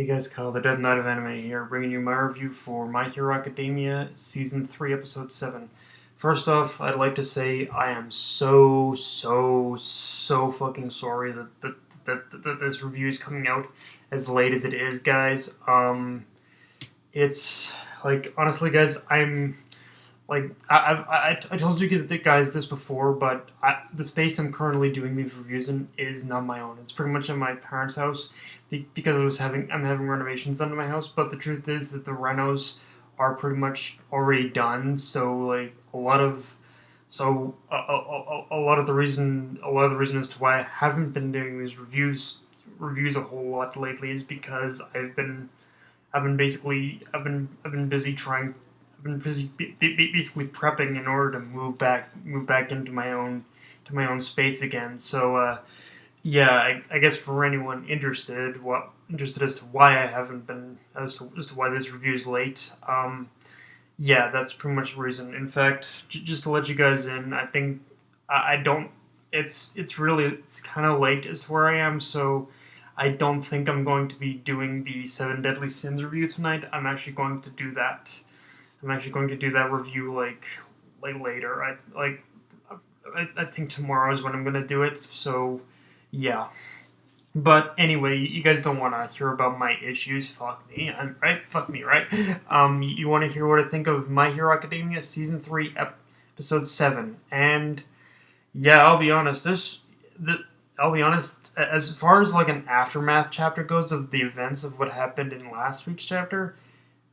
Hey guys, Kyle, the Dead Knight of Anime here, bringing you my review for My Hero Academia Season 3, Episode 7. First off, I'd like to say I am so fucking sorry that this review is coming out as late as it is, guys. It's, like, honestly, guys, I told you guys this before, but the space I'm currently doing these reviews in is not my own. It's pretty much in my parents' house because I'm having renovations done to my house. But the truth is that the renos are pretty much already done. So like a lot of the reason as to why I haven't been doing these reviews a whole lot lately is because I've been busy basically prepping in order to move back into my own space again. So yeah, I guess for anyone interested as to why I haven't been as to why this review is late, yeah, that's pretty much the reason. In fact, just to let you guys in, I think I don't. It's kind of late as to where I am, so I don't think I'm going to be doing the Seven Deadly Sins review tonight. I'm actually going to do that. I'm actually going to do that review like later. I think tomorrow is when I'm gonna do it. So yeah. But anyway, you guys don't want to hear about my issues. Fuck me, right? Fuck me, right? You want to hear what I think of My Hero Academia Season 3, Episode 7. And yeah, I'll be honest. As far as like an aftermath chapter goes of the events of what happened in last week's chapter,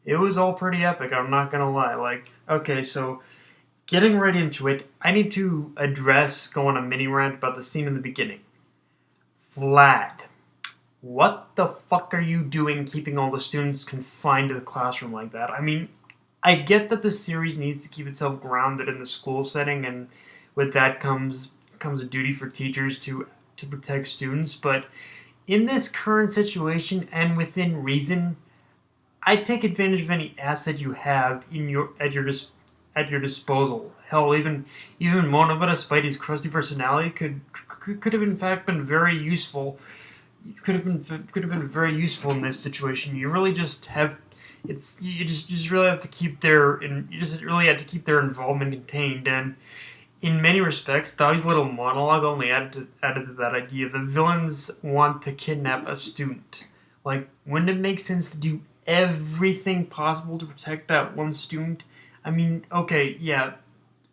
it was all pretty epic, I'm not gonna lie. Like, okay, so getting right into it, I need to go on a mini rant about the scene in the beginning. Vlad, what the fuck are you doing keeping all the students confined to the classroom like that? I mean, I get that the series needs to keep itself grounded in the school setting, and with that comes a duty for teachers to protect students, but in this current situation and within reason, I take advantage of any asset you have at your disposal. Hell, even Monobutta, despite his crusty personality, could have in fact been very useful. Could have been very useful in this situation. You really just have you just really have to keep their involvement contained, and in many respects, Doggy's little monologue only added to that idea. The villains want to kidnap a student. Like, wouldn't it make sense to do everything possible to protect that one student? I mean, okay, yeah,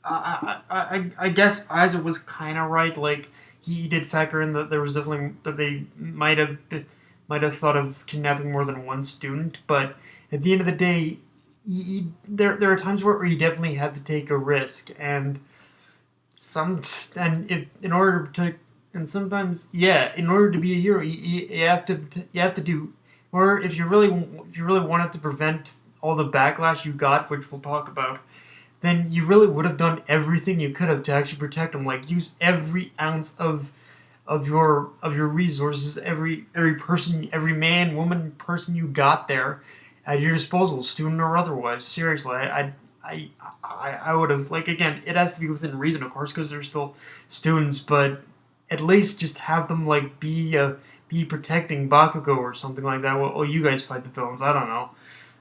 I guess Isaac was kind of right. Like, he did factor in that there was definitely that they might have thought of kidnapping more than one student, but at the end of the day, there are times where you definitely have to take a risk, and in order to sometimes, yeah, in order to be a hero, you have to do. Or if you really wanted to prevent all the backlash you got, which we'll talk about, then you really would have done everything you could have to actually protect them. Like, use every ounce of your resources, every person, every man, woman, person you got there at your disposal, student or otherwise. Seriously, I would have, like, again, it has to be within reason, of course, because they're still students, but at least just have them like be protecting Bakugo or something like that. Well, you guys fight the villains. I don't know,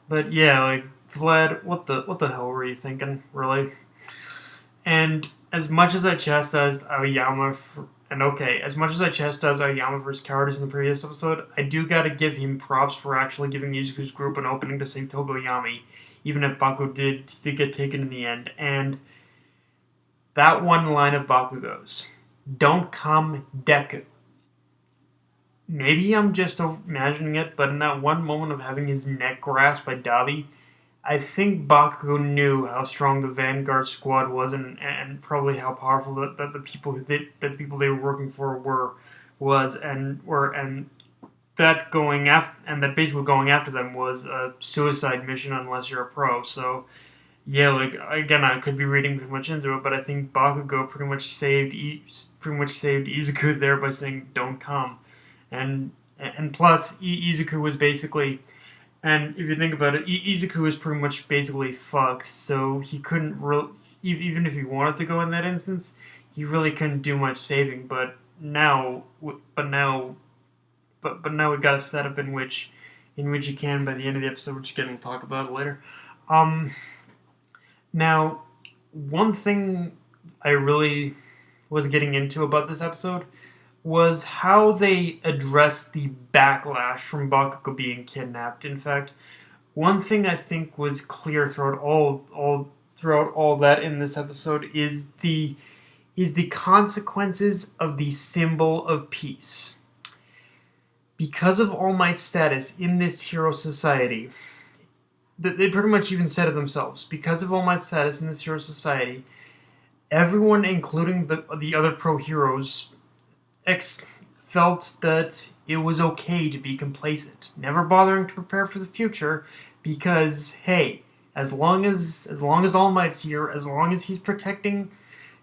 but yeah, like, Vlad, what the hell were you thinking, really? And as much as I chastised Aoyama for his cowardice in the previous episode, I do gotta give him props for actually giving Izuku's group an opening to save Togoyami, even if Bakugo did get taken in the end. And that one line of Bakugo's, "Don't come, Deku." Maybe I'm just imagining it, but in that one moment of having his neck grasped by Dabi, I think Bakugo knew how strong the Vanguard squad was, and probably how powerful that the people they were working for and that basically going after them was a suicide mission unless you're a pro. So yeah, like, again, I could be reading too much into it, but I think Bakugo pretty much saved Izuku there by saying "Don't come," and plus Izuku was basically. And if you think about it, Izuku was pretty much basically fucked, so he couldn't even if he wanted to go in that instance, he really couldn't do much saving. But now we got a setup in which in which you can by the end of the episode, which again we'll talk about later. Um, Now, one thing I really was getting into about this episode was how they addressed the backlash from Bakugo being kidnapped. In fact, one thing I think was clear throughout all that in this episode is the consequences of the symbol of peace. Because of All Might's status in this hero society, they pretty much even said it themselves. Because of All Might's status in this hero society, everyone, including the other pro heroes, felt that it was okay to be complacent, never bothering to prepare for the future, because hey, as long as All Might's here, as long as he's protecting,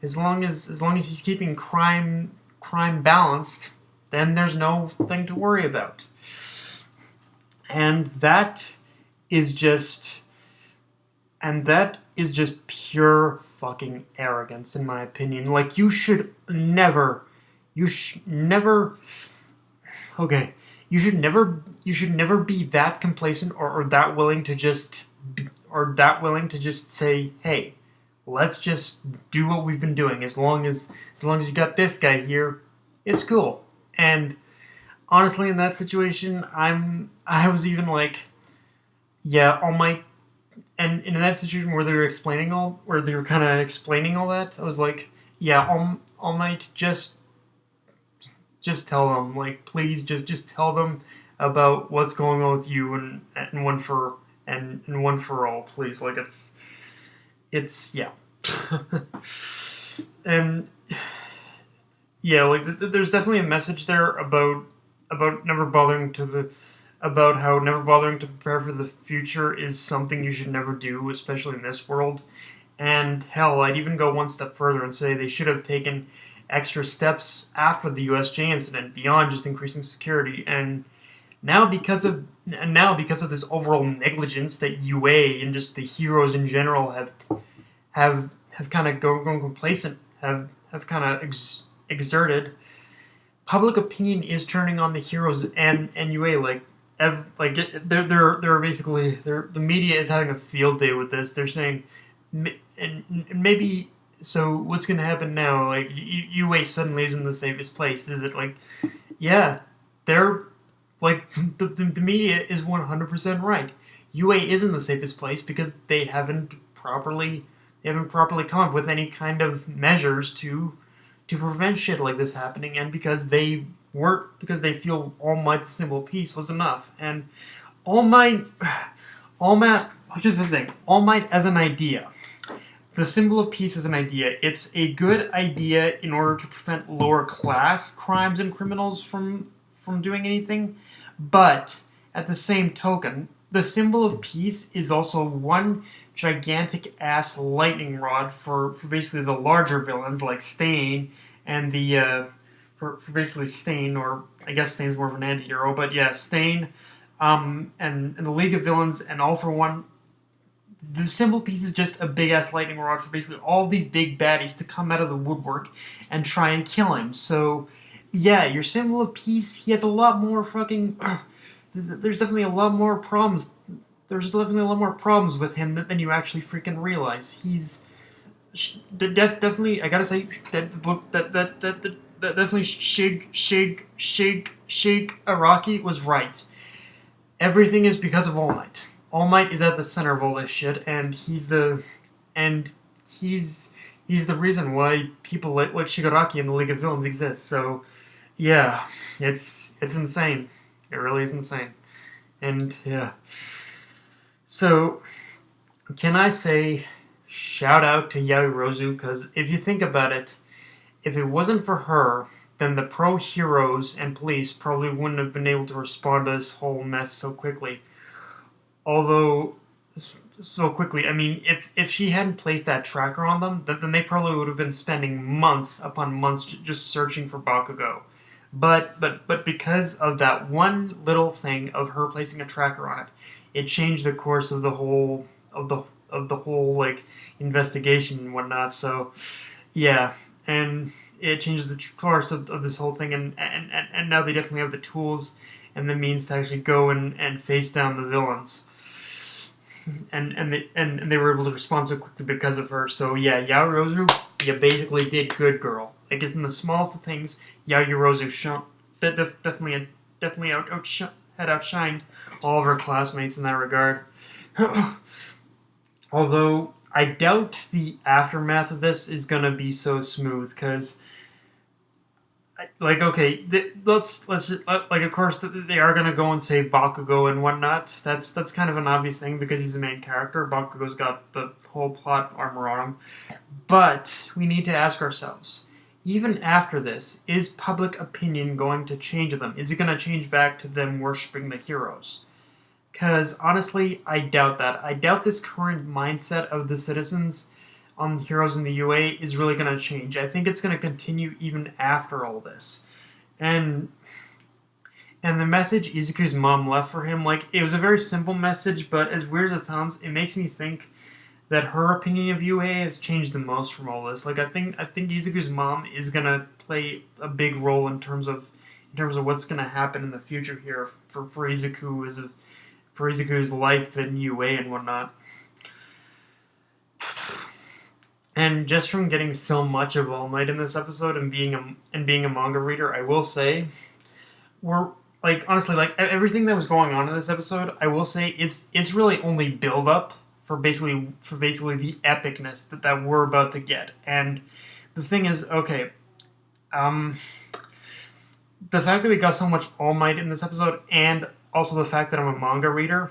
as long as he's keeping crime balanced, then there's no thing to worry about. And that is just pure fucking arrogance, in my opinion. Like, you should never be that complacent or that willing to just say, hey, let's just do what we've been doing. As long as you got this guy here, it's cool. And honestly, in that situation, I was even like, yeah, All Might. And in that situation where they were kind of explaining all that, I was like, yeah, All Might, just tell them, like, please, just tell them about what's going on with you, and one for all, please. Like, it's yeah. And yeah, like, there's definitely a message there about never bothering to prepare for the future is something you should never do, especially in this world. And hell, I'd even go one step further and say they should have taken extra steps after the USJ incident, beyond just increasing security. And now because of this overall negligence that UA and just the heroes in general have kind of grown complacent, have kind of exerted, public opinion is turning on the heroes and UA. They're basically, the media is having a field day with this. They're saying, and maybe, so what's going to happen now? Like, UA suddenly isn't the safest place. Is it like, yeah, they're like, the media is 100% right. UA isn't the safest place because they haven't properly come up with any kind of measures to prevent shit like this happening, and because they feel All Might, the symbol of peace, was enough. And All Might, here's the thing, All Might as an idea, the symbol of peace as an idea, it's a good idea in order to prevent lower class crimes and criminals from doing anything, but at the same token, the symbol of peace is also one gigantic ass lightning rod for basically the larger villains like Stain and for basically Stain, or I guess Stain's more of an anti-hero, but yeah, Stain, and the League of Villains, and All for One. The symbol piece is just a big ass lightning rod for basically all these big baddies to come out of the woodwork and try and kill him. So yeah, your symbol of peace, he has a lot more fucking. There's definitely a lot more problems. There's definitely a lot more problems with him than you actually freaking realize. He's definitely. I gotta say that definitely Shig Araki was right. Everything is because of All Might. All Might is at the center of all this shit, and he's the reason why people like Shigaraki and the League of Villains exist. So yeah, it's insane. It really is insane. And yeah. So can I say shout out to Yaoi Rozu, because if you think about it, if it wasn't for her, then the pro heroes and police probably wouldn't have been able to respond to this whole mess so quickly. Although, so quickly, I mean, if she hadn't placed that tracker on them, then they probably would have been spending months upon months just searching for Bakugo. But because of that one little thing of her placing a tracker on it, it changed the course of the whole like investigation and whatnot. So yeah, and it changes the course of this whole thing, and now they definitely have the tools and the means to actually go and face down the villains. And they were able to respond so quickly because of her. So yeah, Yaoyorozu, you basically did good, girl. I guess in the smallest of things, Yaoyorozu definitely had outshined all of her classmates in that regard. Although I doubt the aftermath of this is gonna be so smooth, because okay, let's of course they are gonna go and save Bakugo and whatnot. That's kind of an obvious thing because he's the main character. Bakugo's got the whole plot armor on him, but we need to ask ourselves: even after this, is public opinion going to change them? Is it going to change back to them worshiping the heroes? Because honestly, I doubt that. I doubt this current mindset of the citizens on heroes in the UA is really going to change. I think it's going to continue even after all this. And the message Izuku's mom left for him, it was a very simple message, but as weird as it sounds, it makes me think that her opinion of UA has changed the most from all this. I think Izuku's mom is going to play a big role in terms of what's going to happen in the future here for Izuku for Izuku's life in UA and whatnot. And just from getting so much of All Might in this episode and being a manga reader, I will say, honestly, everything that was going on in this episode, I will say it's really only build up for basically the epicness that we're about to get. And the thing is, okay, the fact that we got so much All Might in this episode, and also the fact that I'm a manga reader,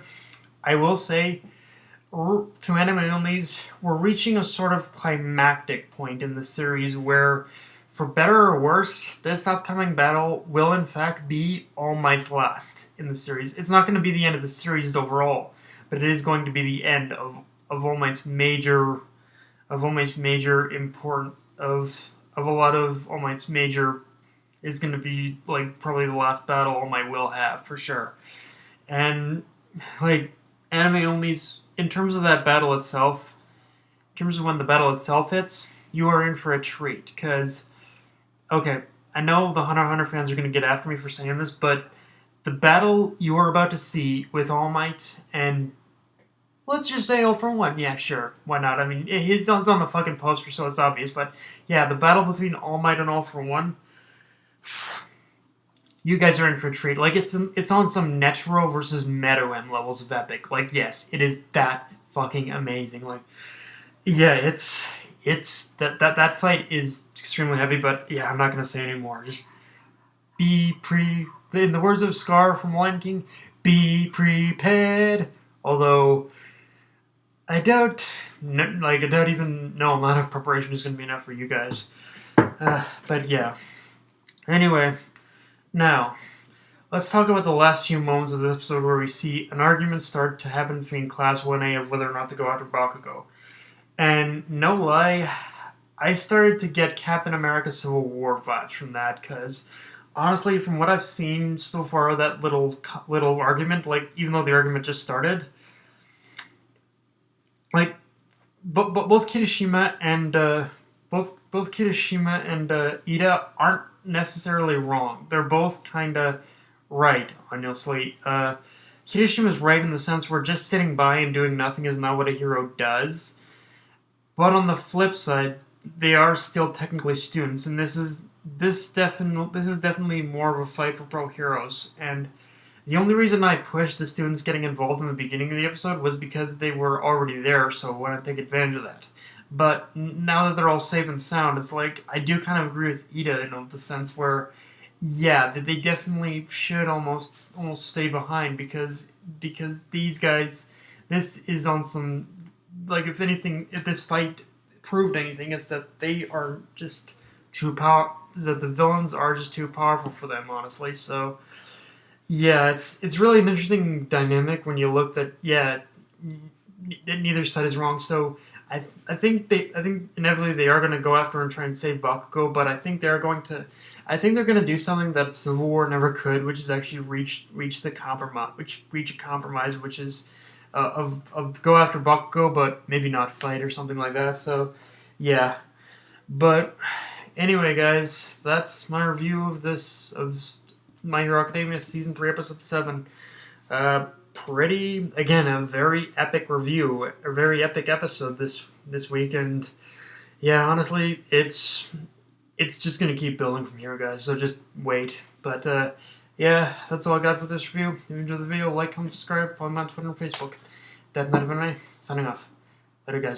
I will say, to anime onlys, we're reaching a sort of climactic point in the series where, for better or worse, this upcoming battle will in fact be All Might's last in the series. It's not going to be the end of the series overall, but it is going to be the end of All Might's major important of a lot of All Might's major is going to be probably the last battle All Might will have for sure. And anime onlys, in terms of that battle itself, in terms of when the battle itself hits, you are in for a treat. Because, okay, I know the Hunter x Hunter fans are going to get after me for saying this, but the battle you are about to see with All Might and, let's just say All for One, yeah, sure, why not? I mean, it's on the fucking poster, so it's obvious, but yeah, the battle between All Might and All for One, you guys are in for a treat. It's on some Netro versus Meruem levels of epic. Yes, it is that fucking amazing. Yeah, it's that fight is extremely heavy, but yeah, I'm not gonna say anymore. Just in the words of Scar from Lion King, be prepared. Although I doubt even no amount of preparation is gonna be enough for you guys. But yeah. Anyway. Now, let's talk about the last few moments of the episode where we see an argument start to happen between Class 1A of whether or not to go after Bakugo. And no lie, I started to get Captain America Civil War vibes from that, because honestly, from what I've seen so far of that little argument, even though the argument just started, both Kirishima and both Kirishima and Ida aren't necessarily wrong. They're both kind of right, honestly. Kirishima's right in the sense where just sitting by and doing nothing is not what a hero does. But on the flip side, they are still technically students, and this is definitely more of a fight for pro heroes. And the only reason I pushed the students getting involved in the beginning of the episode was because they were already there, so I want to take advantage of that. But now that they're all safe and sound, it's I do kind of agree with Ida in the sense where, yeah, that they definitely should almost stay behind because these guys, this is on some, if anything, if this fight proved anything, it's that they are just too that the villains are just too powerful for them, honestly. So, yeah, it's really an interesting dynamic when you look that, yeah, neither side is wrong. So I think inevitably they are going to go after and try and save Bakugo, but I think they're going to do something that Civil War never could, which is actually reach a compromise, which is of go after Bakugo, but maybe not fight or something like that. So yeah, but anyway, guys, that's my review of My Hero Academia Season 3, Episode 7. Again, a very epic review, a very epic episode this week, and yeah, honestly, it's just gonna keep building from here, guys, so just wait. But, yeah, that's all I got for this review. If you enjoyed the video, like, comment, subscribe, follow me on Twitter and Facebook. That's not even me. Signing off. Later, guys.